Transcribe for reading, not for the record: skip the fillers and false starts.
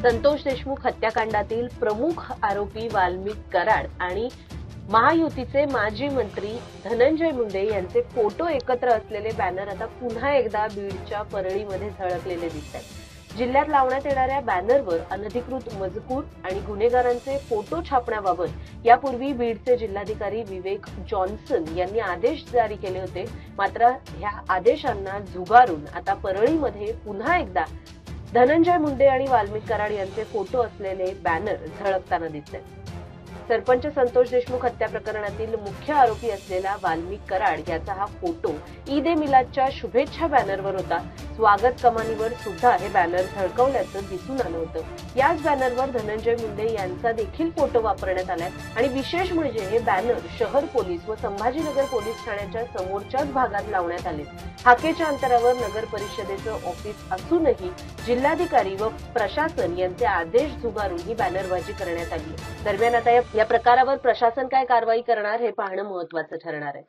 संतोष देशमुख हत्याकांडातील प्रमुख आरोपी वाल्मिक कराड आणि महायुतीचे माजी मंत्री धनंजय मुंडे यांचे फोटो एकत्र असलेले बॅनर आता पुन्हा एकदा बीडच्या परळीमध्ये झळकलेले दिसत आहेत। जिल्ह्यात लावण्यात येणाऱ्या बॅनरवर अनधिकृत मजकूर आणि गुन्हेगारांचे फोटो छापण्याबाबत यापूर्वी बीडचे जिल्हाधिकारी विवेक जॉन्सन यांनी आदेश जारी केले होते। मात्र ह्या आदेशांना झुगारून आता परळीमध्ये पुन्हा एकदा धनंजय मुंडे आणि वाल्मिक कराड यांचे फोटो असलेले बॅनर झळकताना दिसतात। सरपंच संतोष देशमुख हत्या प्रकरणातील मुख्य आरोपी असलेला वाल्मिक कराड याचा हा फोटो ईद ए मिलादच्या शुभेच्छा बॅनरवर होता। स्वागत कमानीवर सुद्धा हे बॅनर झळकवल्याचं दिसून आलं होतं। याच बॅनरवर धनंजय मुंडे यांचा देखील फोटो वापरण्यात आलाय आणि विशेष म्हणजे हे बॅनर शहर पोलीस व संभाजीनगर पोलीस ठाण्याच्या समोरच्याच भागात लावण्यात आले। हाकेच्या अंतरावर नगर परिषदेचं ऑफिस असूनही जिल्हाधिकारी व प्रशासन यांचे आदेश झुगारून ही बॅनरबाजी करण्यात आली। दरम्यान आता या प्रकारावर प्रशासन काय कारवाई करणार हे पाहणं महत्त्वाचं ठरणार आहे।